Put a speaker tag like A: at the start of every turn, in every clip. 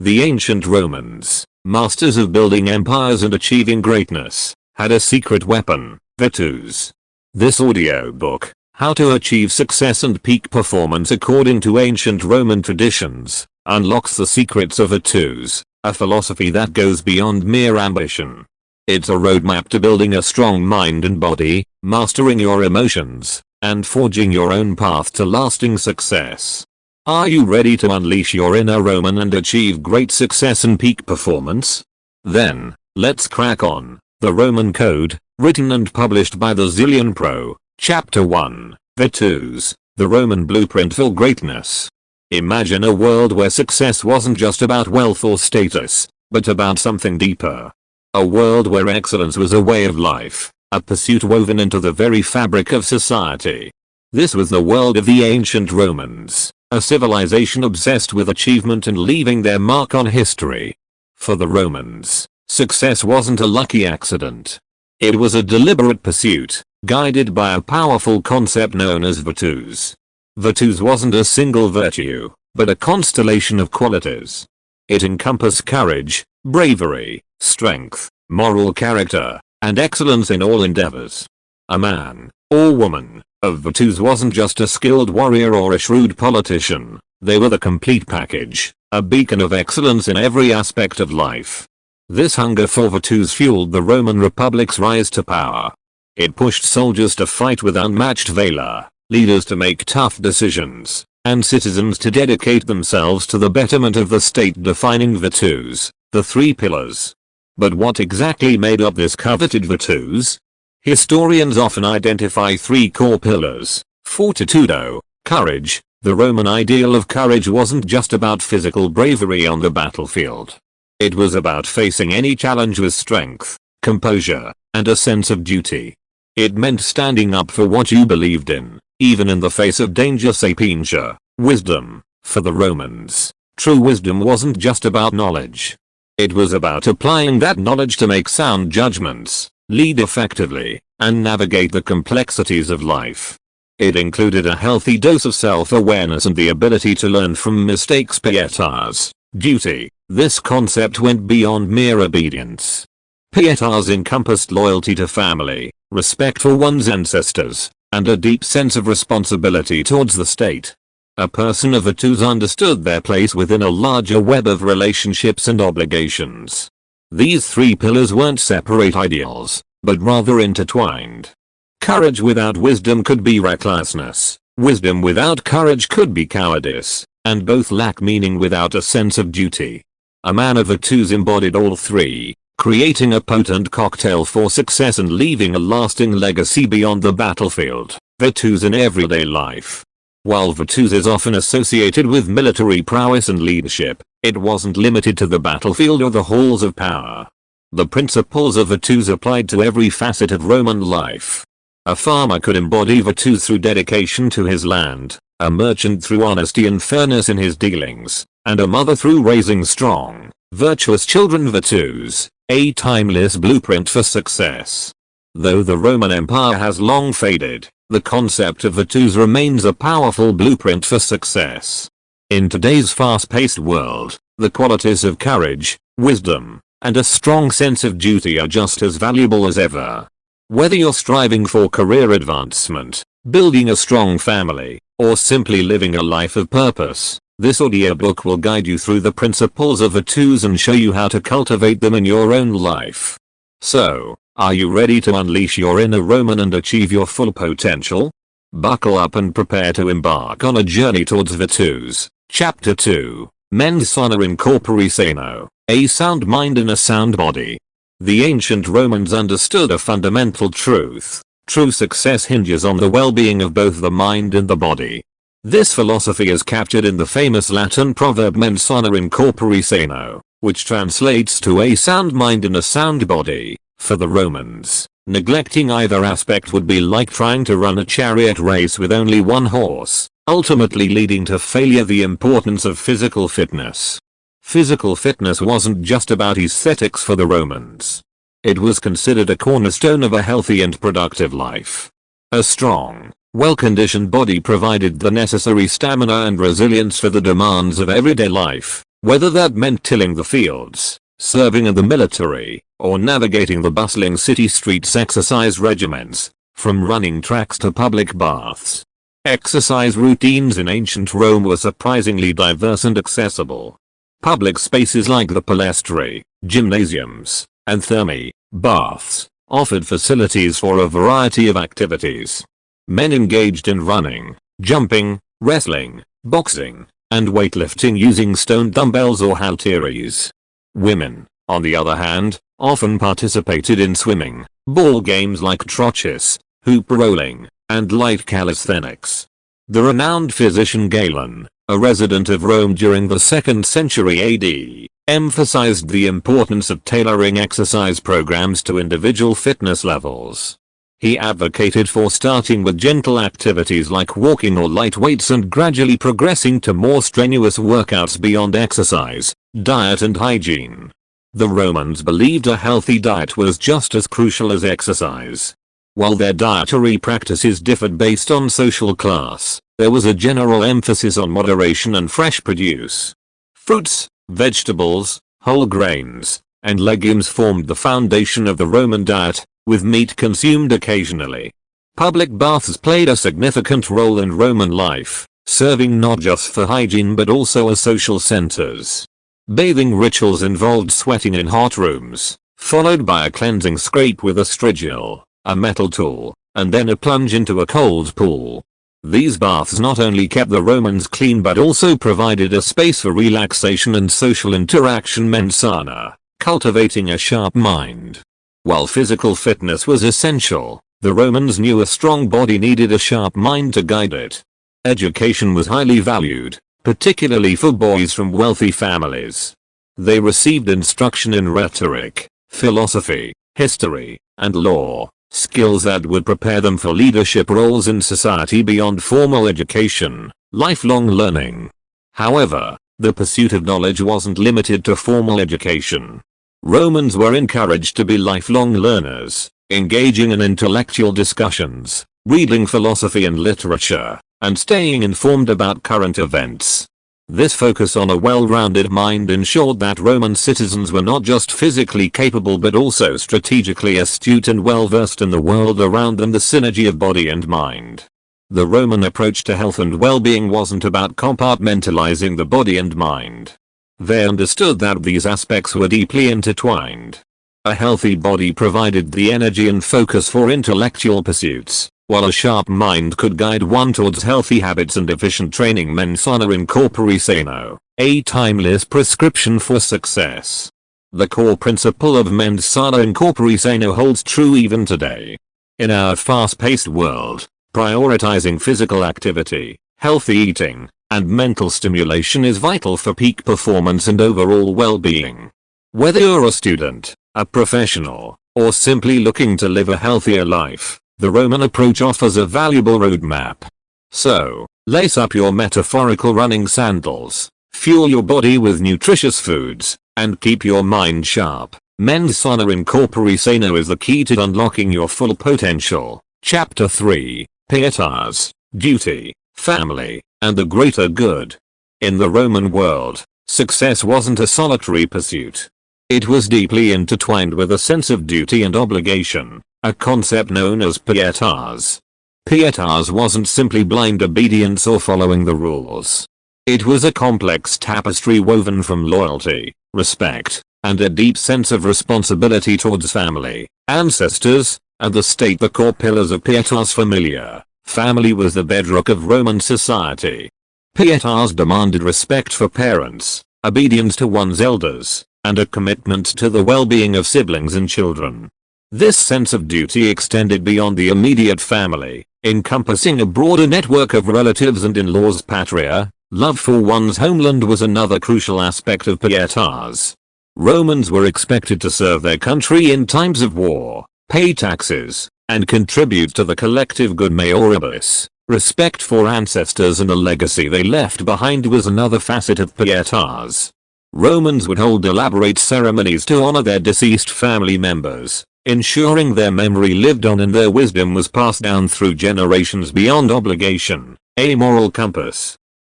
A: The ancient Romans, masters of building empires and achieving greatness, had a secret weapon, virtues. This audiobook, How to Achieve Success and Peak Performance According to Ancient Roman Traditions, unlocks the secrets of virtues, a philosophy that goes beyond mere ambition. It's a roadmap to building a strong mind and body, mastering your emotions, and forging your own path to lasting success. Are you ready to unleash your inner Roman and achieve great success and peak performance? Then, let's crack on. The Roman Code, written and published by the Zillionpro, Chapter 1, Virtues, the Roman Blueprint for Greatness. Imagine a world where success wasn't just about wealth or status, but about something deeper. A world where excellence was a way of life, a pursuit woven into the very fabric of society. This was the world of the ancient Romans, a civilization obsessed with achievement and leaving their mark on history. For the Romans, success wasn't a lucky accident. It was a deliberate pursuit, guided by a powerful concept known as virtues. Virtues wasn't a single virtue, but a constellation of qualities. It encompassed courage, bravery, strength, moral character, and excellence in all endeavors. A man, or woman, of virtues wasn't just a skilled warrior or a shrewd politician, they were the complete package, a beacon of excellence in every aspect of life. This hunger for virtues fueled the Roman Republic's rise to power. It pushed soldiers to fight with unmatched valor, leaders to make tough decisions, and citizens to dedicate themselves to the betterment of the state, defining virtues, the three pillars. But what exactly made up this coveted virtues? Historians often identify three core pillars: fortitudo, courage. The Roman ideal of courage wasn't just about physical bravery on the battlefield. It was about facing any challenge with strength, composure, and a sense of duty. It meant standing up for what you believed in, even in the face of danger. Sapientia, wisdom. For the Romans, true wisdom wasn't just about knowledge. It was about applying that knowledge to make sound judgments, lead effectively, and navigate the complexities of life. It included a healthy dose of self-awareness and the ability to learn from mistakes. Pietas, duty. This concept went beyond mere obedience. Pietas encompassed loyalty to family, respect for one's ancestors, and a deep sense of responsibility towards the state. A person of virtues understood their place within a larger web of relationships and obligations. These three pillars weren't separate ideals, but rather intertwined. Courage without wisdom could be recklessness, wisdom without courage could be cowardice, and both lack meaning without a sense of duty. A man of virtues embodied all three, creating a potent cocktail for success and leaving a lasting legacy beyond the battlefield. Virtues in everyday life. While virtues is often associated with military prowess and leadership, it wasn't limited to the battlefield or the halls of power. The principles of virtues applied to every facet of Roman life. A farmer could embody virtues through dedication to his land, a merchant through honesty and fairness in his dealings, and a mother through raising strong, virtuous children. Virtues, a timeless blueprint for success. Though the Roman Empire has long faded, the concept of virtues remains a powerful blueprint for success. In today's fast-paced world, the qualities of courage, wisdom, and a strong sense of duty are just as valuable as ever. Whether you're striving for career advancement, building a strong family, or simply living a life of purpose, this audiobook will guide you through the principles of virtues and show you how to cultivate them in your own life. So, are you ready to unleash your inner Roman and achieve your full potential? Buckle up and prepare to embark on a journey towards virtues. Chapter 2, Mens sana in corpore sano, a sound mind in a sound body. The ancient Romans understood a fundamental truth. True success hinges on the well-being of both the mind and the body. This philosophy is captured in the famous Latin proverb mens sana in corpore sano, which translates to a sound mind in a sound body. For the Romans, neglecting either aspect would be like trying to run a chariot race with only one horse, ultimately leading to failure. The importance of physical fitness. Physical fitness wasn't just about aesthetics for the Romans. It was considered a cornerstone of a healthy and productive life. A strong, well-conditioned body provided the necessary stamina and resilience for the demands of everyday life, whether that meant tilling the fields, serving in the military, or navigating the bustling city streets. Exercise regimens, from running tracks to public baths. Exercise routines in ancient Rome were surprisingly diverse and accessible. Public spaces like the palestri, gymnasiums, and thermae, baths, offered facilities for a variety of activities. Men engaged in running, jumping, wrestling, boxing, and weightlifting using stone dumbbells or halteres. Women, on the other hand, often participated in swimming, ball games like trochis, hoop rolling, and light calisthenics. The renowned physician Galen, a resident of Rome during the 2nd century AD, emphasized the importance of tailoring exercise programs to individual fitness levels. He advocated for starting with gentle activities like walking or light weights and gradually progressing to more strenuous workouts beyond exercise, diet and hygiene. The Romans believed a healthy diet was just as crucial as exercise. While their dietary practices differed based on social class, there was a general emphasis on moderation and fresh produce. Fruits, vegetables, whole grains, and legumes formed the foundation of the Roman diet, with meat consumed occasionally. Public baths played a significant role in Roman life, serving not just for hygiene but also as social centers. Bathing rituals involved sweating in hot rooms, followed by a cleansing scrape with a strigil, a metal tool, and then a plunge into a cold pool. These baths not only kept the Romans clean but also provided a space for relaxation and social interaction. Mens sana, cultivating a sharp mind. While physical fitness was essential, the Romans knew a strong body needed a sharp mind to guide it. Education was highly valued, particularly for boys from wealthy families. They received instruction in rhetoric, philosophy, history, and law, skills that would prepare them for leadership roles in society. Beyond formal education, lifelong learning. However, the pursuit of knowledge wasn't limited to formal education. Romans were encouraged to be lifelong learners, engaging in intellectual discussions, reading philosophy and literature, and staying informed about current events. This focus on a well-rounded mind ensured that Roman citizens were not just physically capable but also strategically astute and well-versed in the world around them. The synergy of body and mind. The Roman approach to health and well-being wasn't about compartmentalizing the body and mind. They understood that these aspects were deeply intertwined. A healthy body provided the energy and focus for intellectual pursuits, while a sharp mind could guide one towards healthy habits and efficient training. Mens sana in corpore sano, a timeless prescription for success. The core principle of mens sana in corpore sano holds true even today. In our fast-paced world, prioritizing physical activity, healthy eating, and mental stimulation is vital for peak performance and overall well-being. Whether you're a student, a professional, or simply looking to live a healthier life, the Roman approach offers a valuable roadmap. So, lace up your metaphorical running sandals, fuel your body with nutritious foods, and keep your mind sharp. Mens sana in corpore sano is the key to unlocking your full potential. Chapter 3, Pietas, Duty, Family, and the Greater Good. In the Roman world, success wasn't a solitary pursuit. It was deeply intertwined with a sense of duty and obligation, a concept known as pietas. Pietas wasn't simply blind obedience or following the rules. It was a complex tapestry woven from loyalty, respect, and a deep sense of responsibility towards family, ancestors, and the state. The core pillars of pietas familia. Family was the bedrock of Roman society. Pietas demanded respect for parents, obedience to one's elders, and a commitment to the well-being of siblings and children. This sense of duty extended beyond the immediate family, encompassing a broader network of relatives and in-laws. Patria, love for one's homeland, was another crucial aspect of pietas. Romans were expected to serve their country in times of war, pay taxes, and contribute to the collective good. Maioribus, respect for ancestors and the legacy they left behind, was another facet of pietas. Romans would hold elaborate ceremonies to honor their deceased family members, ensuring their memory lived on and their wisdom was passed down through generations. Beyond obligation, a moral compass.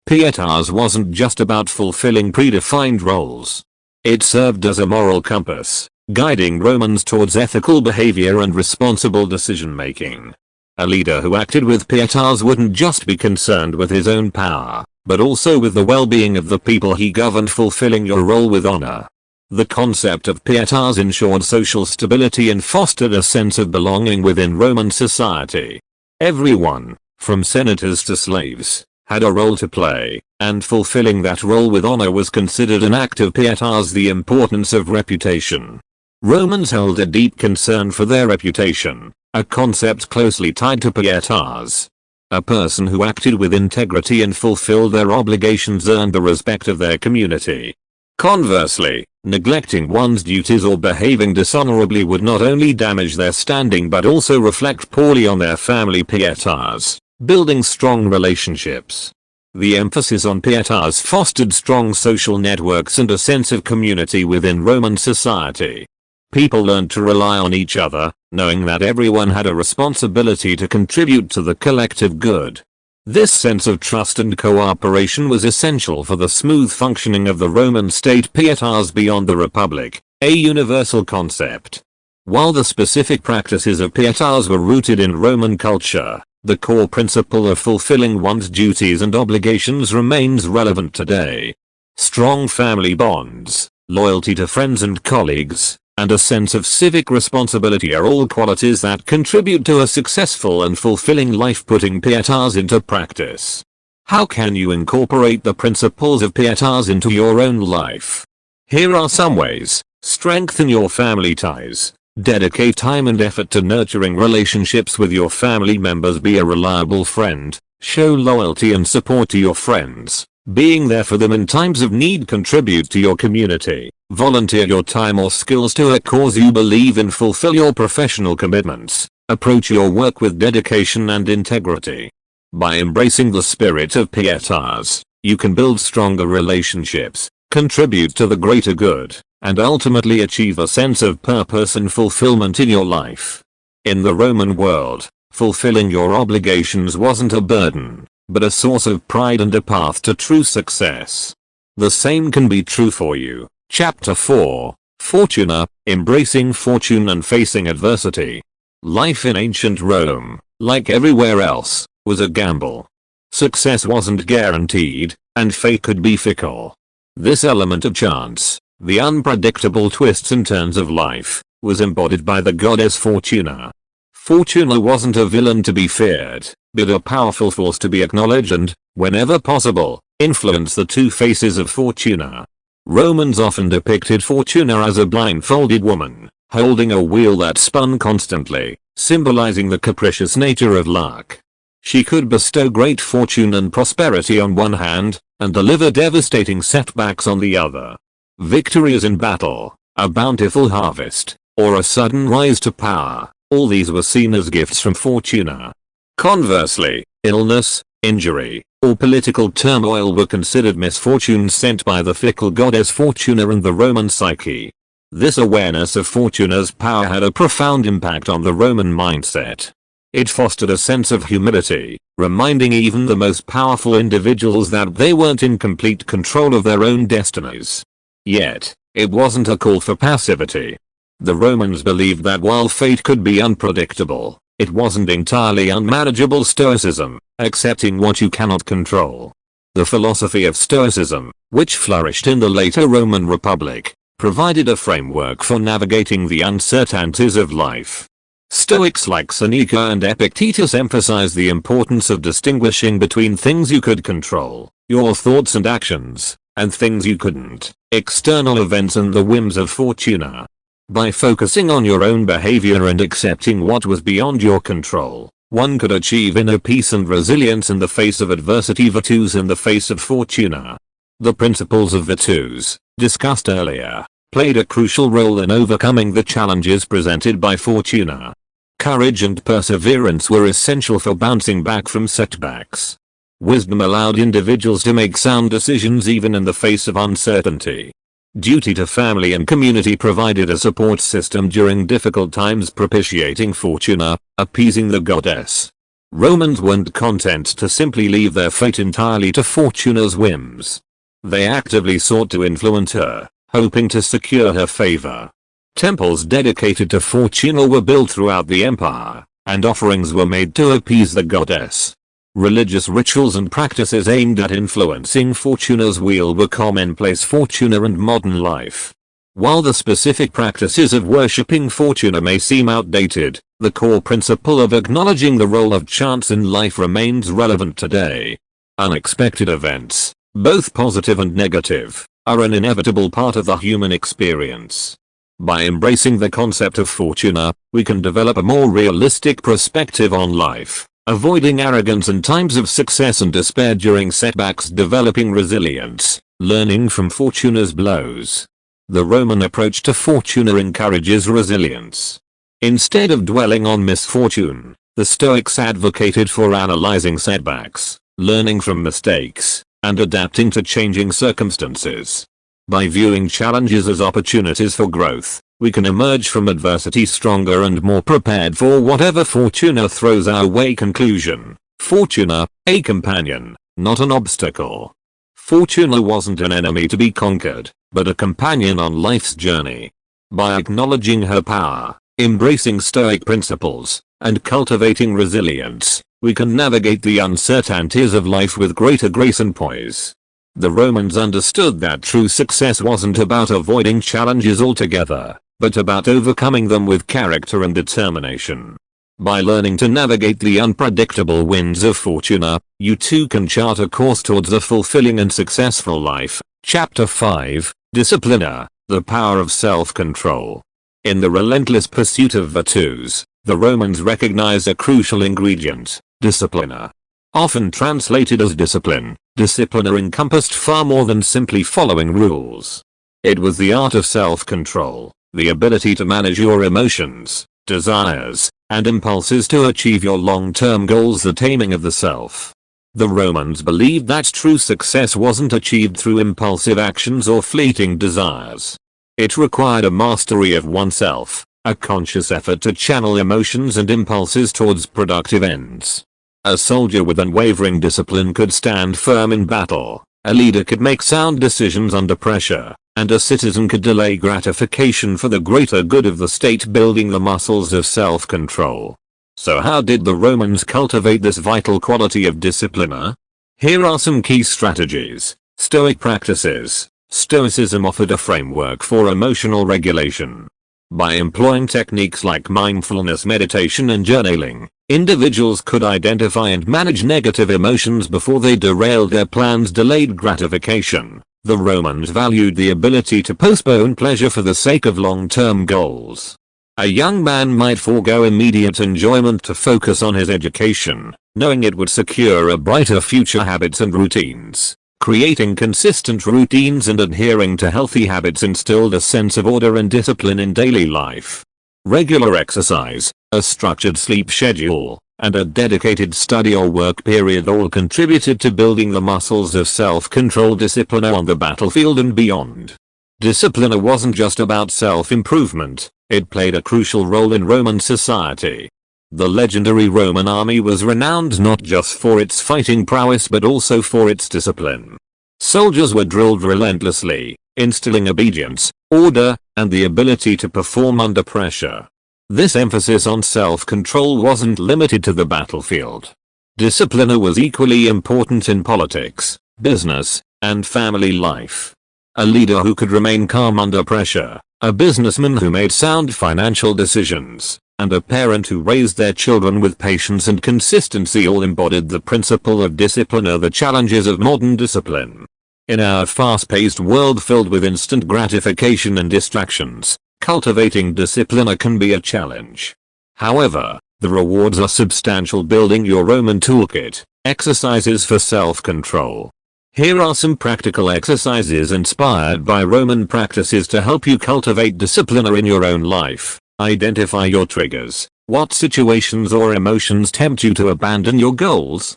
A: Pietas wasn't just about fulfilling predefined roles. It served as a moral compass, guiding Romans towards ethical behavior and responsible decision-making. A leader who acted with pietas wouldn't just be concerned with his own power, but also with the well-being of the people he governed, fulfilling your role with honor. The concept of pietas ensured social stability and fostered a sense of belonging within Roman society. Everyone, from senators to slaves, had a role to play, and fulfilling that role with honor was considered an act of pietas. The importance of reputation. Romans held a deep concern for their reputation, a concept closely tied to pietas. A person who acted with integrity and fulfilled their obligations earned the respect of their community. Conversely, neglecting one's duties or behaving dishonorably would not only damage their standing but also reflect poorly on their family. Pietas, building strong relationships. The emphasis on pietas fostered strong social networks and a sense of community within Roman society. People learned to rely on each other, knowing that everyone had a responsibility to contribute to the collective good. This sense of trust and cooperation was essential for the smooth functioning of the Roman state. Pietas beyond the Republic, a universal concept. While the specific practices of pietas were rooted in Roman culture, the core principle of fulfilling one's duties and obligations remains relevant today. Strong family bonds, loyalty to friends and colleagues, and a sense of civic responsibility are all qualities that contribute to a successful and fulfilling life. Putting pietas into practice. How can you incorporate the principles of pietas into your own life? Here are some ways. Strengthen your family ties. Dedicate time and effort to nurturing relationships with your family members. Be a reliable friend. Show loyalty and support to your friends, being there for them in times of need. Contribute to your community. Volunteer your time or skills to a cause you believe in. Fulfill your professional commitments. Approach your work with dedication and integrity. By embracing the spirit of pietas, you can build stronger relationships, contribute to the greater good, and ultimately achieve a sense of purpose and fulfillment in your life. In the Roman world, fulfilling your obligations wasn't a burden, but a source of pride and a path to true success. The same can be true for you. Chapter 4, Fortuna, Embracing Fortune and Facing Adversity. Life in ancient Rome, like everywhere else, was a gamble. Success wasn't guaranteed, and fate could be fickle. This element of chance, the unpredictable twists and turns of life, was embodied by the goddess Fortuna. Fortuna wasn't a villain to be feared, but a powerful force to be acknowledged and, whenever possible, influence the two faces of Fortuna. Romans often depicted Fortuna as a blindfolded woman, holding a wheel that spun constantly, symbolizing the capricious nature of luck. She could bestow great fortune and prosperity on one hand, and deliver devastating setbacks on the other. Victories in battle, a bountiful harvest, or a sudden rise to power, all these were seen as gifts from Fortuna. Conversely, illness, injury, or political turmoil were considered misfortunes sent by the fickle goddess Fortuna and the Roman psyche. This awareness of Fortuna's power had a profound impact on the Roman mindset. It fostered a sense of humility, reminding even the most powerful individuals that they weren't in complete control of their own destinies. Yet, it wasn't a call for passivity. The Romans believed that while fate could be unpredictable, it wasn't entirely unmanageable. Stoicism, accepting what you cannot control. The philosophy of Stoicism, which flourished in the later Roman Republic, provided a framework for navigating the uncertainties of life. Stoics like Seneca and Epictetus emphasized the importance of distinguishing between things you could control, your thoughts and actions, and things you couldn't, external events and the whims of Fortuna. By focusing on your own behavior and accepting what was beyond your control, one could achieve inner peace and resilience in the face of adversity. Virtues in the face of Fortuna. The principles of virtues, discussed earlier, played a crucial role in overcoming the challenges presented by Fortuna. Courage and perseverance were essential for bouncing back from setbacks. Wisdom allowed individuals to make sound decisions even in the face of uncertainty. Duty to family and community provided a support system during difficult times, propitiating Fortuna, appeasing the goddess. Romans weren't content to simply leave their fate entirely to Fortuna's whims. They actively sought to influence her, hoping to secure her favor. Temples dedicated to Fortuna were built throughout the empire, and offerings were made to appease the goddess. Religious rituals and practices aimed at influencing Fortuna's wheel were commonplace Fortuna and modern life. While the specific practices of worshipping Fortuna may seem outdated, the core principle of acknowledging the role of chance in life remains relevant today. Unexpected events, both positive and negative, are an inevitable part of the human experience. By embracing the concept of Fortuna, we can develop a more realistic perspective on life, avoiding arrogance in times of success and despair during setbacks, developing resilience, learning from Fortuna's blows. The Roman approach to Fortuna encourages resilience. Instead of dwelling on misfortune, the Stoics advocated for analyzing setbacks, learning from mistakes, and adapting to changing circumstances. By viewing challenges as opportunities for growth, we can emerge from adversity stronger and more prepared for whatever Fortuna throws our way. Conclusion: Fortuna, a companion, not an obstacle. Fortuna wasn't an enemy to be conquered, but a companion on life's journey. By acknowledging her power, embracing Stoic principles, and cultivating resilience, we can navigate the uncertainties of life with greater grace and poise. The Romans understood that true success wasn't about avoiding challenges altogether, but about overcoming them with character and determination. By learning to navigate the unpredictable winds of Fortuna, you too can chart a course towards a fulfilling and successful life. Chapter 5, Disciplina, the Power of Self-Control. In the relentless pursuit of virtues, the Romans recognized a crucial ingredient: disciplina. Often translated as discipline, disciplina encompassed far more than simply following rules. It was the art of self-control, the ability to manage your emotions, desires, and impulses to achieve your long-term goals, the taming of the self. The Romans believed that true success wasn't achieved through impulsive actions or fleeting desires. It required a mastery of oneself, a conscious effort to channel emotions and impulses towards productive ends. A soldier with unwavering discipline could stand firm in battle, a leader could make sound decisions under pressure, and a citizen could delay gratification for the greater good of the state, building the muscles of self-control. So how did the Romans cultivate this vital quality of disciplina? Here are some key strategies. Stoic practices. Stoicism offered a framework for emotional regulation. By employing techniques like mindfulness, meditation, and journaling, individuals could identify and manage negative emotions before they derailed their plans. Delayed gratification. The Romans valued the ability to postpone pleasure for the sake of long-term goals. A young man might forego immediate enjoyment to focus on his education, knowing it would secure a brighter future. Habits and routines. Creating consistent routines and adhering to healthy habits instilled a sense of order and discipline in daily life. Regular exercise, a structured sleep schedule, and a dedicated study or work period all contributed to building the muscles of self-control. Disciplina on the battlefield and beyond. Disciplina wasn't just about self-improvement, it played a crucial role in Roman society. The legendary Roman army was renowned not just for its fighting prowess but also for its discipline. Soldiers were drilled relentlessly, instilling obedience, order, and the ability to perform under pressure. This emphasis on self-control wasn't limited to the battlefield. Disciplina was equally important in politics, business, and family life. A leader who could remain calm under pressure, a businessman who made sound financial decisions, and a parent who raised their children with patience and consistency all embodied the principle of disciplina. The challenges of modern discipline. In our fast-paced world filled with instant gratification and distractions, cultivating disciplina can be a challenge. However, the rewards are substantial. Building your Roman toolkit, exercises for self-control. Here are some practical exercises inspired by Roman practices to help you cultivate disciplina in your own life. Identify your triggers. What situations or emotions tempt you to abandon your goals?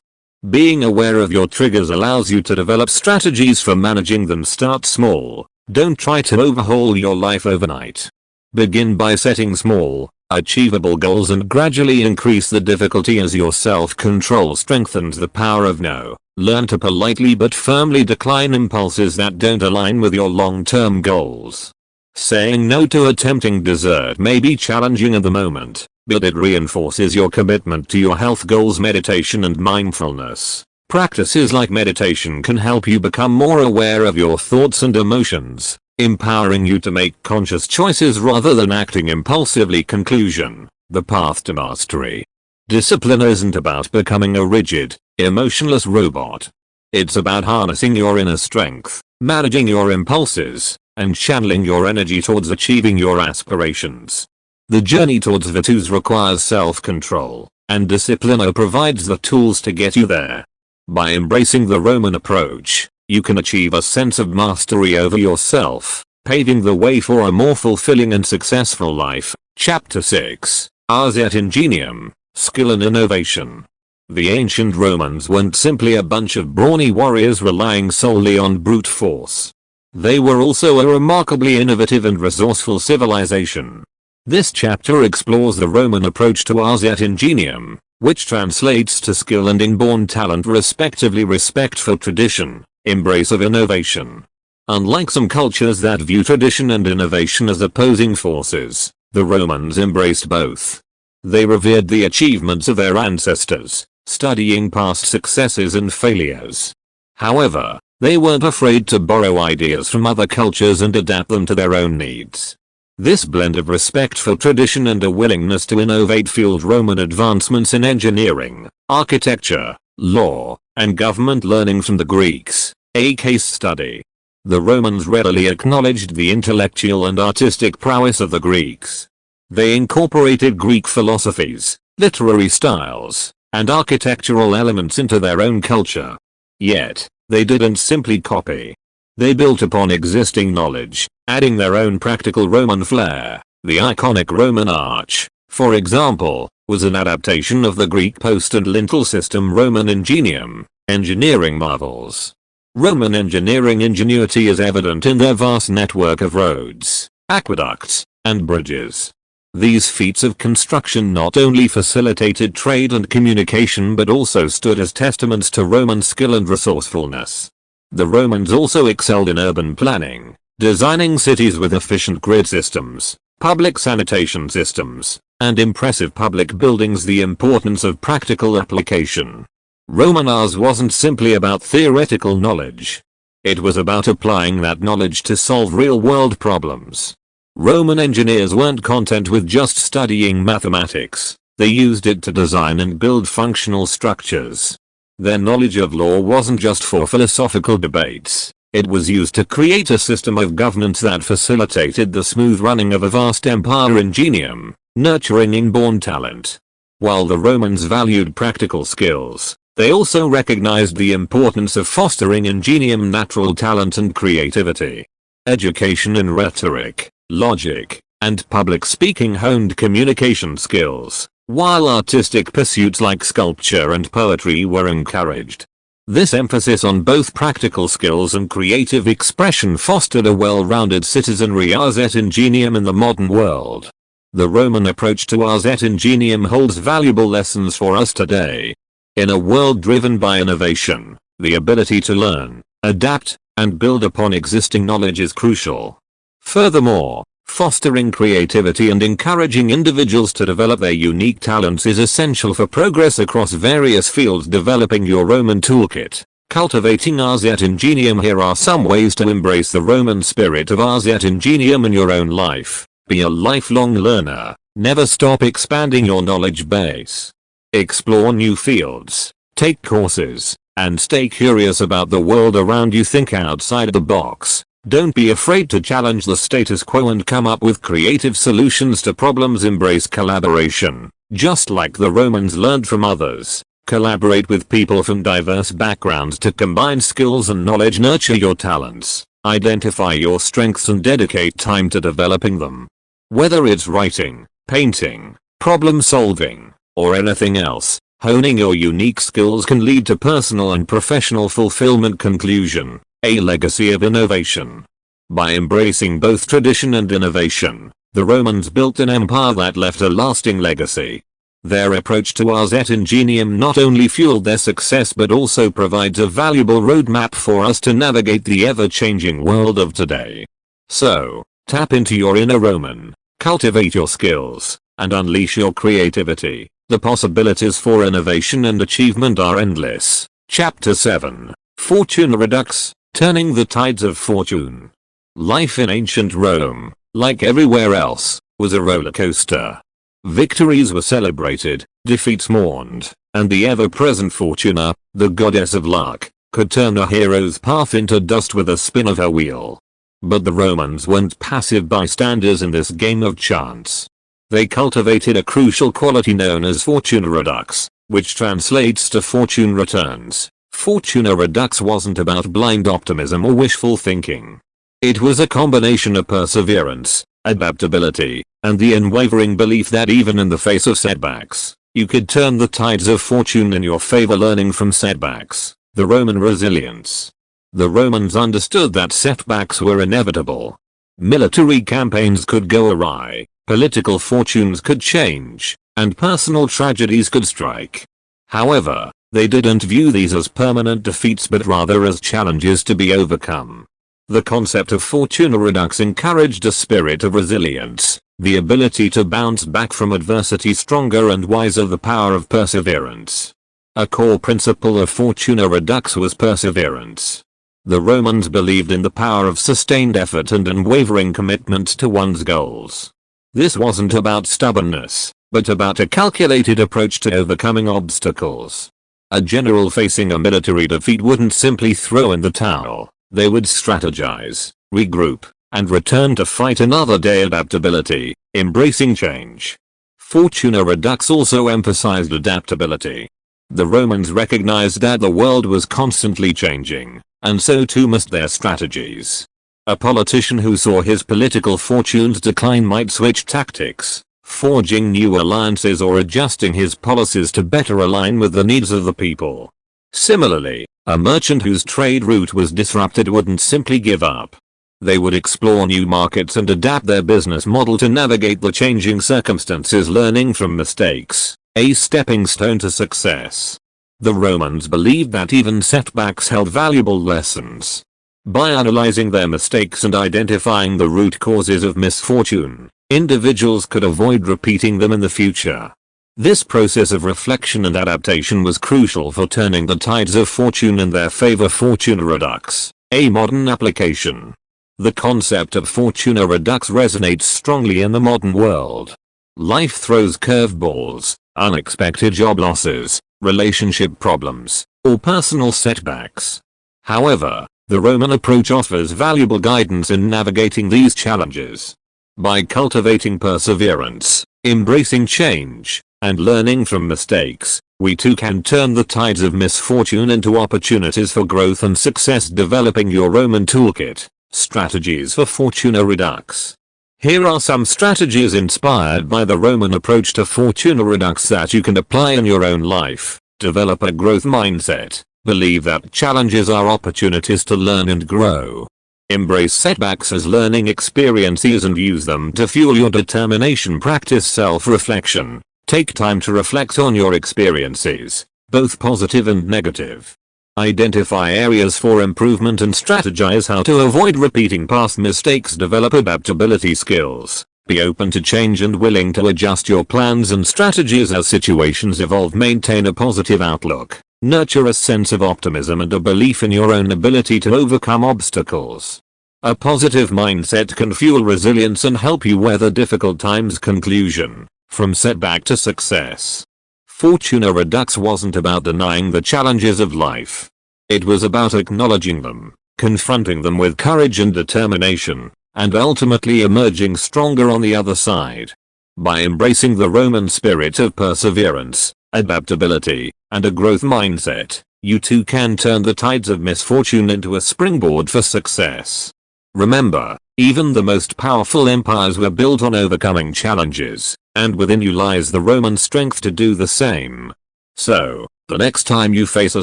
A: Being aware of your triggers allows you to develop strategies for managing them. Start small. Don't try to overhaul your life overnight. Begin by setting small, achievable goals and gradually increase the difficulty as your self-control strengthens the power of no. Learn to politely but firmly decline impulses that don't align with your long-term goals. Saying no to a tempting dessert may be challenging at the moment, but it reinforces your commitment to your health goals. Meditation and mindfulness. Practices like meditation can help you become more aware of your thoughts and emotions, empowering you to make conscious choices rather than acting impulsively. Conclusion: the path to mastery. Discipline isn't about becoming a rigid, emotionless robot. It's about harnessing your inner strength, managing your impulses, and channeling your energy towards achieving your aspirations. The journey towards virtues requires self-control, and discipline provides the tools to get you there. By embracing the Roman approach, you can achieve a sense of mastery over yourself, paving the way for a more fulfilling and successful life. Chapter 6, Ars et Ingenium, Skill and Innovation. The ancient Romans weren't simply a bunch of brawny warriors relying solely on brute force. They were also a remarkably innovative and resourceful civilization. This chapter explores the Roman approach to ars et ingenium, which translates to skill and inborn talent respectively. Respect for tradition, embrace of innovation. Unlike some cultures that view tradition and innovation as opposing forces, the Romans embraced both. They revered the achievements of their ancestors, studying past successes and failures. However, they weren't afraid to borrow ideas from other cultures and adapt them to their own needs. This blend of respect for tradition and a willingness to innovate fueled Roman advancements in engineering, architecture, law, and government. Learning from the Greeks, a case study. The Romans readily acknowledged the intellectual and artistic prowess of the Greeks. They incorporated Greek philosophies, literary styles, and architectural elements into their own culture. Yet, they didn't simply copy. They built upon existing knowledge, adding their own practical Roman flair. The iconic Roman arch, for example, was an adaptation of the Greek post and lintel system. Roman ingenium, engineering marvels. Roman engineering ingenuity is evident in their vast network of roads, aqueducts, and bridges. These feats of construction not only facilitated trade and communication but also stood as testaments to Roman skill and resourcefulness. The Romans also excelled in urban planning, designing cities with efficient grid systems, public sanitation systems, and impressive public buildings. The importance of practical application. Roman ars wasn't simply about theoretical knowledge. It was about applying that knowledge to solve real-world problems. Roman engineers weren't content with just studying mathematics. They used it to design and build functional structures. Their knowledge of law wasn't just for philosophical debates. It was used to create a system of governance that facilitated the smooth running of a vast empire. Ingenium, nurturing inborn talent. While the Romans valued practical skills, they also recognized the importance of fostering ingenium, natural talent and creativity. Education in rhetoric, logic, and public speaking honed communication skills, while artistic pursuits like sculpture and poetry were encouraged. This emphasis on both practical skills and creative expression fostered a well-rounded citizenry. Ars et ingenium in the modern world. The Roman approach to ars et ingenium holds valuable lessons for us today. In a world driven by innovation, the ability to learn, adapt, and build upon existing knowledge is crucial. Furthermore, fostering creativity and encouraging individuals to develop their unique talents is essential for progress across various fields. Developing your Roman toolkit. Cultivating ars et ingenium. Here are some ways to embrace the Roman spirit of ars et ingenium in your own life. Be a lifelong learner. Never stop expanding your knowledge base. Explore new fields, take courses, and stay curious about the world around you. Think outside the box. Don't be afraid to challenge the status quo and come up with creative solutions to problems. Embrace collaboration. Just like the Romans learned from others, collaborate with people from diverse backgrounds to combine skills and knowledge. Nurture your talents, identify your strengths and dedicate time to developing them. Whether it's writing, painting, problem solving, or anything else, honing your unique skills can lead to personal and professional fulfillment. Conclusion. A legacy of innovation. By embracing both tradition and innovation, The Romans built an empire that left a lasting legacy. Their approach to Ars et Ingenium not only fueled their success but also provides a valuable roadmap for us to navigate the ever-changing world of today. So, tap into your inner Roman, cultivate your skills, and unleash your creativity. The possibilities for innovation and achievement are endless. Chapter 7. Fortuna Redux, Turning the Tides of Fortune. Life in ancient Rome, like everywhere else, was a roller coaster. Victories were celebrated, defeats mourned, and the ever-present Fortuna, the goddess of luck, could turn a hero's path into dust with a spin of her wheel. But the Romans weren't passive bystanders in this game of chance. They cultivated a crucial quality known as Fortuna Redux, which translates to fortune returns. Fortuna Redux wasn't about blind optimism or wishful thinking. It was a combination of perseverance, adaptability, and the unwavering belief that even in the face of setbacks, you could turn the tides of fortune in your favor. Learning from setbacks. The Roman resilience. The Romans understood that setbacks were inevitable. Military campaigns could go awry, political fortunes could change, and personal tragedies could strike. However, they didn't view these as permanent defeats but rather as challenges to be overcome. The concept of Fortuna Redux encouraged a spirit of resilience, the ability to bounce back from adversity stronger and wiser. The power of perseverance. A core principle of Fortuna Redux was perseverance. The Romans believed in the power of sustained effort and unwavering commitment to one's goals. This wasn't about stubbornness, but about a calculated approach to overcoming obstacles. A general facing a military defeat wouldn't simply throw in the towel. They would strategize, regroup, and return to fight another day. Adaptability, embracing change. Fortuna Redux also emphasized adaptability. The Romans recognized that the world was constantly changing, and so too must their strategies. A politician who saw his political fortunes decline might switch tactics, forging new alliances or adjusting his policies to better align with the needs of the people. Similarly, a merchant whose trade route was disrupted wouldn't simply give up. They would explore new markets and adapt their business model to navigate the changing circumstances. Learning from mistakes, a stepping stone to success. The Romans believed that even setbacks held valuable lessons. By analyzing their mistakes and identifying the root causes of misfortune, individuals could avoid repeating them in the future. This process of reflection and adaptation was crucial for turning the tides of fortune in their favor. Fortuna Redux, a modern application. The concept of Fortuna Redux resonates strongly in the modern world. Life throws curveballs, unexpected job losses, relationship problems, or personal setbacks. However, the Roman approach offers valuable guidance in navigating these challenges. By cultivating perseverance, embracing change, and learning from mistakes, we too can turn the tides of misfortune into opportunities for growth and success. Developing your Roman toolkit. Strategies for Fortuna Redux. Here are some strategies inspired by the Roman approach to Fortuna Redux that you can apply in your own life. Develop a growth mindset. Believe that challenges are opportunities to learn and grow. Embrace setbacks as learning experiences and use them to fuel your determination. Practice self-reflection. Take time to reflect on your experiences, both positive and negative. Identify areas for improvement and strategize how to avoid repeating past mistakes. Develop adaptability skills. Be open to change and willing to adjust your plans and strategies as situations evolve. Maintain a positive outlook. Nurture a sense of optimism and a belief in your own ability to overcome obstacles. A positive mindset can fuel resilience and help you weather difficult times. Conclusion. From setback to success. Fortuna Redux wasn't about denying the challenges of life. It was about acknowledging them, confronting them with courage and determination, and ultimately emerging stronger on the other side. By embracing the Roman spirit of perseverance, adaptability, and a growth mindset, you too can turn the tides of misfortune into a springboard for success. Remember, even the most powerful empires were built on overcoming challenges, and within you lies the Roman strength to do the same. So, the next time you face a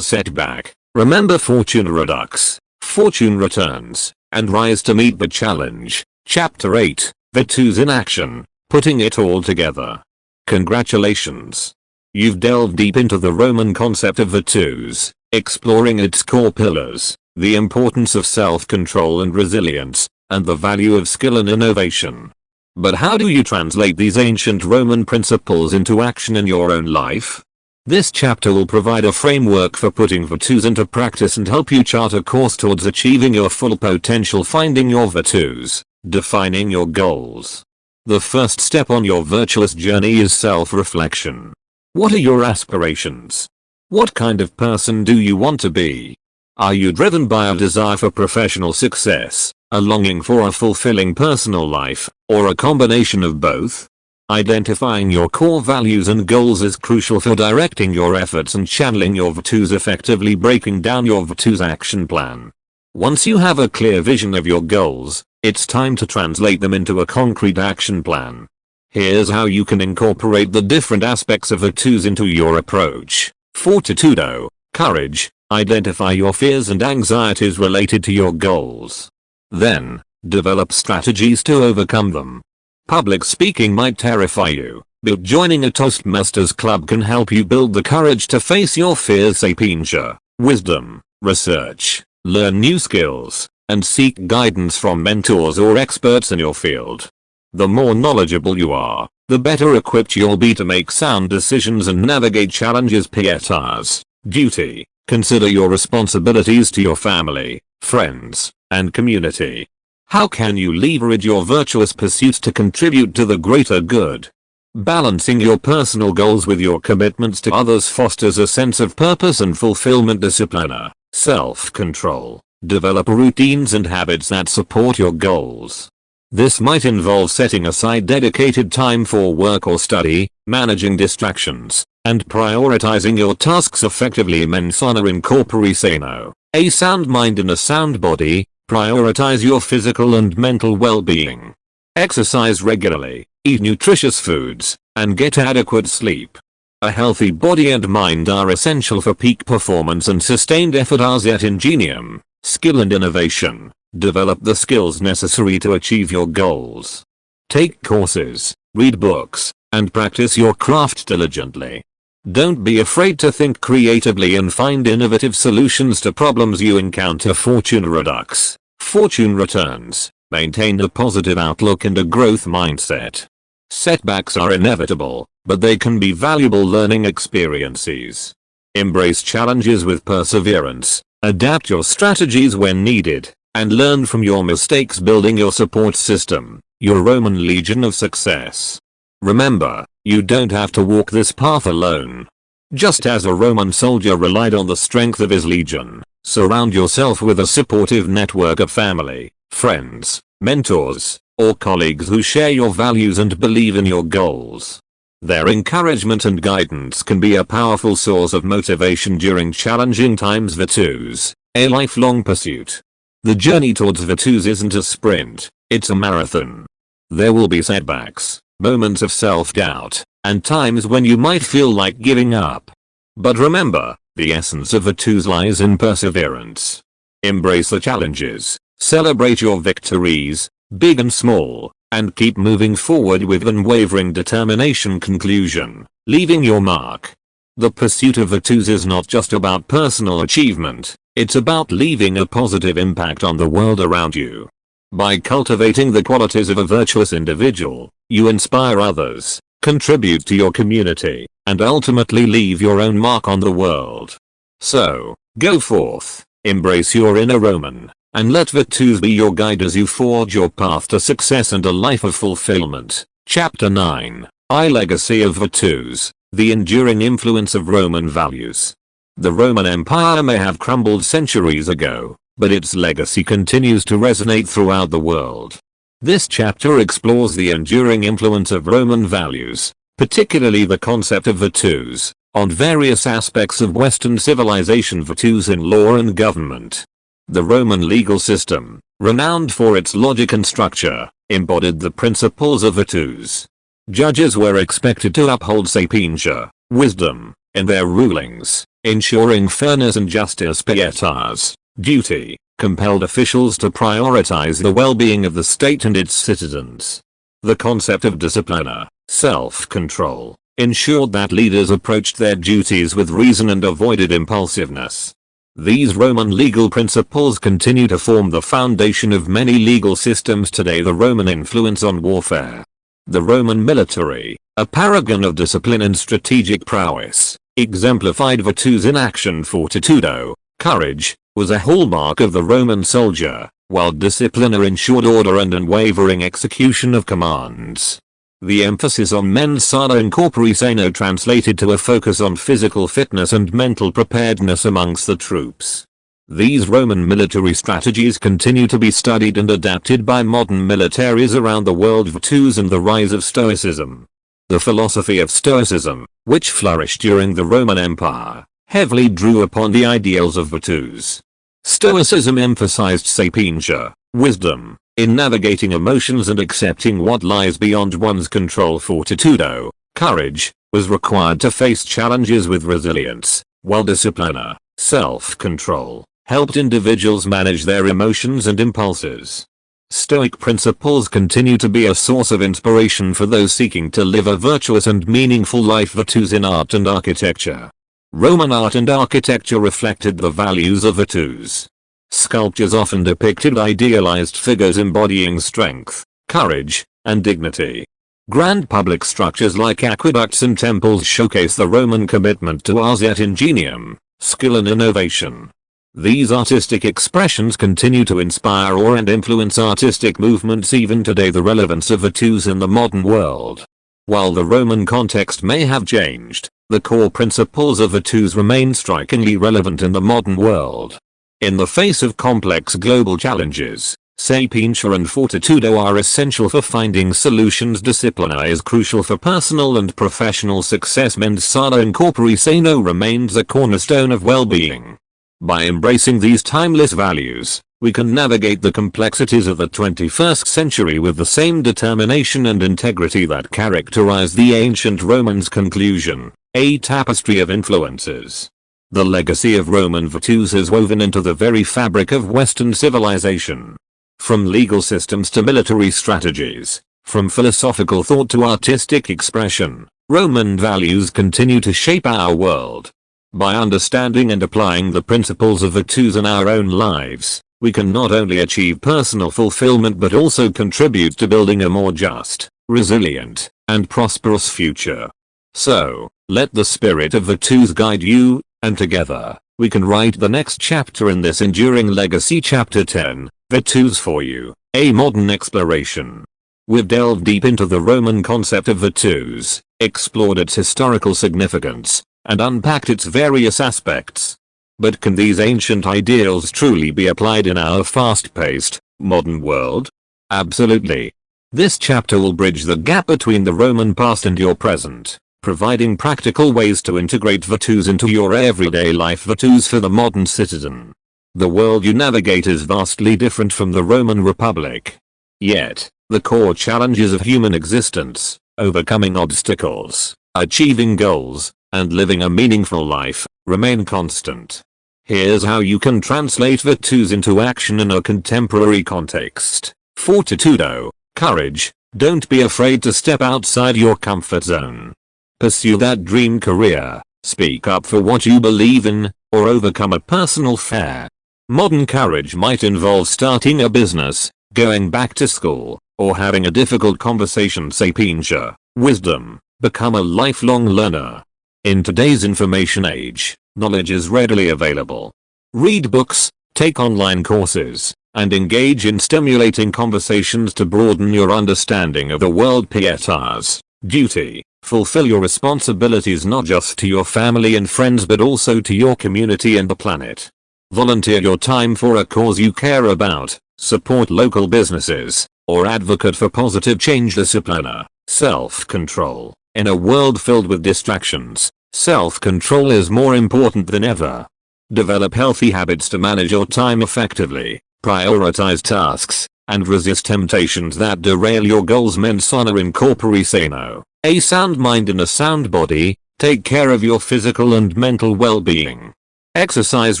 A: setback, remember Fortuna Redux, fortune returns, and rise to meet the challenge. Chapter 8. Virtus in action, putting it all together. Congratulations! You've delved deep into the Roman concept of virtus, exploring its core pillars, the importance of self-control and resilience, and the value of skill and innovation. But how do you translate these ancient Roman principles into action in your own life? This chapter will provide a framework for putting virtus into practice and help you chart a course towards achieving your full potential, finding your virtus, defining your goals. The first step on your virtuous journey is self-reflection. What are your aspirations? What kind of person do you want to be? Are you driven by a desire for professional success, a longing for a fulfilling personal life, or a combination of both? Identifying your core values and goals is crucial for directing your efforts and channeling your virtus effectively, breaking down your virtus action plan. Once you have a clear vision of your goals, it's time to translate them into a concrete action plan. Here's how you can incorporate the different aspects of virtus into your approach. Fortitudo, courage. Identify your fears and anxieties related to your goals. Then, develop strategies to overcome them. Public speaking might terrify you, but joining a Toastmasters club can help you build the courage to face your fears. Sapientia, wisdom, research, learn new skills, and seek guidance from mentors or experts in your field. The more knowledgeable you are, the better equipped you'll be to make sound decisions and navigate challenges. Pietas, duty. Consider your responsibilities to your family, friends, and community. How can you leverage your virtuous pursuits to contribute to the greater good? Balancing your personal goals with your commitments to others fosters a sense of purpose and fulfillment. Disciplina, self-control. Develop routines and habits that support your goals. This might involve setting aside dedicated time for work or study, managing distractions, and prioritizing your tasks effectively. Mens sana in corpore sano. A sound mind in a sound body. Prioritize your physical and mental well-being. Exercise regularly, eat nutritious foods, and get adequate sleep. A healthy body and mind are essential for peak performance and sustained effort. Ars et ingenium, skill and innovation. Develop the skills necessary to achieve your goals. Take courses, read books, and practice your craft diligently. Don't be afraid to think creatively and find innovative solutions to problems you encounter. Fortune redux, fortune returns. Maintain a positive outlook and a growth mindset. Setbacks are inevitable, but they can be valuable learning experiences. Embrace challenges with perseverance, adapt your strategies when needed, and learn from your mistakes. Building your support system, your Roman legion of success. Remember, you don't have to walk this path alone. Just as a Roman soldier relied on the strength of his legion, surround yourself with a supportive network of family, friends, mentors, or colleagues who share your values and believe in your goals. Their encouragement and guidance can be a powerful source of motivation during challenging times. Virtus, a lifelong pursuit. The journey towards virtus isn't a sprint, it's a marathon. There will be setbacks, moments of self-doubt, and times when you might feel like giving up. But remember, the essence of virtus lies in perseverance. Embrace the challenges, celebrate your victories, big and small, and keep moving forward with unwavering determination. Conclusion, leaving your mark. The pursuit of virtus is not just about personal achievement, it's about leaving a positive impact on the world around you. By cultivating the qualities of a virtuous individual, you inspire others, contribute to your community, and ultimately leave your own mark on the world. So, go forth, embrace your inner Roman, and let virtus be your guide as you forge your path to success and a life of fulfillment. Chapter 9, Legacy of Virtus, the enduring influence of Roman values. The Roman Empire may have crumbled centuries ago, but its legacy continues to resonate throughout the world. This chapter explores the enduring influence of Roman values, particularly the concept of virtus, on various aspects of Western civilization. Virtus in law and government. The Roman legal system, renowned for its logic and structure, embodied the principles of virtus. Judges were expected to uphold sapientia, wisdom, in their rulings, ensuring fairness and justice. Pietas, duty, compelled officials to prioritize the well-being of the state and its citizens. The concept of disciplina, self-control, ensured that leaders approached their duties with reason and avoided impulsiveness. These Roman legal principles continue to form the foundation of many legal systems today. The Roman influence on warfare. The Roman military, a paragon of discipline and strategic prowess, exemplified virtues in action. Fortitudo, courage, was a hallmark of the Roman soldier, while disciplina ensured order and unwavering execution of commands. The emphasis on mens sana in corpore sano translated to a focus on physical fitness and mental preparedness amongst the troops. These Roman military strategies continue to be studied and adapted by modern militaries around the world. Virtues and the rise of Stoicism. The philosophy of Stoicism, which flourished during the Roman Empire, heavily drew upon the ideals of virtues. Stoicism emphasized sapientia, wisdom, in navigating emotions and accepting what lies beyond one's control. Fortitudo, courage, was required to face challenges with resilience, while disciplina, self-control, helped individuals manage their emotions and impulses. Stoic principles continue to be a source of inspiration for those seeking to live a virtuous and meaningful life. Virtues in art and architecture. Roman art and architecture reflected the values of virtues. Sculptures often depicted idealized figures embodying strength, courage, and dignity. Grand public structures like aqueducts and temples showcase the Roman commitment to ars et ingenium, skill and innovation. These artistic expressions continue to inspire awe and influence artistic movements even today. The relevance of virtues in the modern world. While the Roman context may have changed, the core principles of virtues remain strikingly relevant in the modern world. In the face of complex global challenges, sapientia and fortitudo are essential for finding solutions. Disciplina is crucial for personal and professional success. Mens sana in corpore sano remains a cornerstone of well-being. By embracing these timeless values, we can navigate the complexities of the 21st century with the same determination and integrity that characterized the ancient Romans. Conclusion: a tapestry of influences. The legacy of Roman virtues is woven into the very fabric of Western civilization. From legal systems to military strategies, from philosophical thought to artistic expression, Roman values continue to shape our world. By understanding and applying the principles of virtues in our own lives, we can not only achieve personal fulfillment but also contribute to building a more just, resilient, and prosperous future. So, let the spirit of virtues guide you, and together, we can write the next chapter in this enduring legacy. Chapter 10, Virtues for You, a modern exploration. We've delved deep into the Roman concept of virtues, explored its historical significance, and unpacked its various aspects. But can these ancient ideals truly be applied in our fast-paced, modern world? Absolutely. This chapter will bridge the gap between the Roman past and your present, providing practical ways to integrate virtues into your everyday life. Virtues for the modern citizen. The world you navigate is vastly different from the Roman Republic. Yet, the core challenges of human existence, overcoming obstacles, achieving goals, and living a meaningful life, remain constant. Here's how you can translate virtues into action in a contemporary context. Fortitudo, courage. Don't be afraid to step outside your comfort zone. Pursue that dream career, speak up for what you believe in, or overcome a personal fear. Modern courage might involve starting a business, going back to school, or having a difficult conversation. Sapientia, wisdom. Become a lifelong learner. In today's information age, knowledge is readily available. Read books, take online courses, and engage in stimulating conversations to broaden your understanding of the world. Pietas, duty. Fulfill your responsibilities not just to your family and friends but also to your community and the planet. Volunteer your time for a cause you care about, support local businesses, or advocate for positive change. Disciplina, self-control. In a world filled with distractions, self-control is more important than ever. Develop healthy habits to manage your time effectively, prioritize tasks, and resist temptations that derail your goals. Mens sana in corpore sano. A sound mind in a sound body. Take care of your physical and mental well-being. Exercise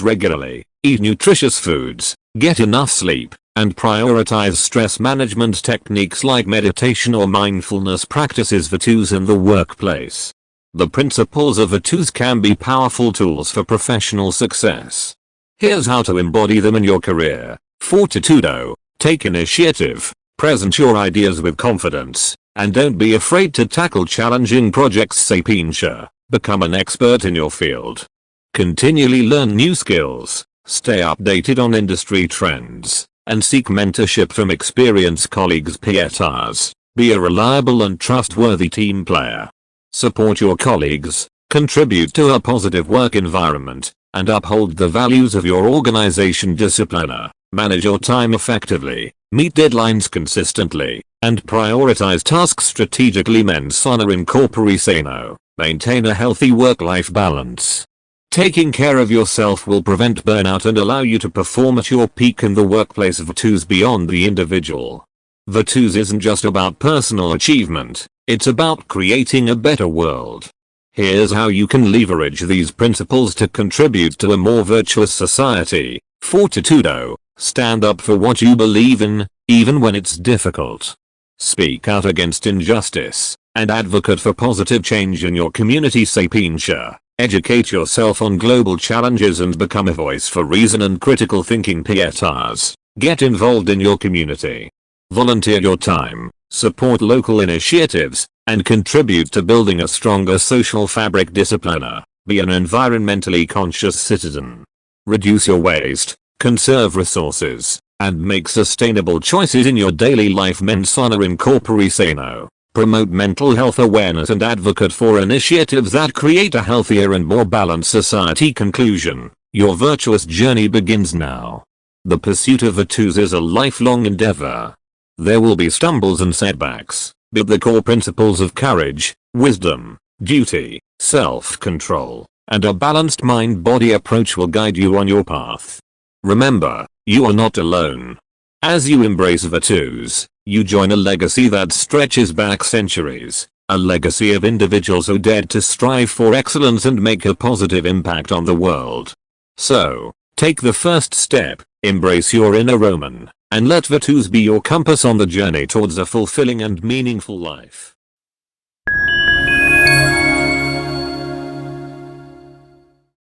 A: regularly, eat nutritious foods, get enough sleep, and prioritize stress management techniques like meditation or mindfulness practices Virtus in the workplace. The principles of Virtus can be powerful tools for professional success. Here's how to embody them in your career. Fortitudo. Take initiative, present your ideas with confidence, and don't be afraid to tackle challenging projects. Sapientia. Become an expert in your field. Continually learn new skills, stay updated on industry trends, and seek mentorship from experienced colleagues. Pietas. Be a reliable and trustworthy team player. Support your colleagues, contribute to a positive work environment, and uphold the values of your organization. Disciplina. Manage your time effectively, meet deadlines consistently, and prioritize tasks strategically. Mens sana in corpore sano. Maintain a healthy work-life balance. Taking care of yourself will prevent burnout and allow you to perform at your peak in the workplace. Virtus beyond the individual. Virtus isn't just about personal achievement, it's about creating a better world. Here's how you can leverage these principles to contribute to a more virtuous society. Fortitudo. Stand up for what you believe in, even when it's difficult. Speak out against injustice, and advocate for positive change in your community. Sapientia. Educate yourself on global challenges and become a voice for reason and critical thinking. Pietas. Get involved in your community. Volunteer your time, support local initiatives, and contribute to building a stronger social fabric. Disciplina. Be an environmentally conscious citizen. Reduce your waste, conserve resources, and make sustainable choices in your daily life. Mens sana in corpore sano. Promote mental health awareness and advocate for initiatives that create a healthier and more balanced society. Conclusion. Your virtuous journey begins now. The pursuit of Virtus is a lifelong endeavor. There will be stumbles and setbacks, but the core principles of courage, wisdom, duty, self-control, and a balanced mind-body approach will guide you on your path. Remember, you are not alone. As you embrace Virtus, you join a legacy that stretches back centuries, a legacy of individuals who dared to strive for excellence and make a positive impact on the world. So, take the first step, embrace your inner Roman, and let Virtus be your compass on the journey towards a fulfilling and meaningful life.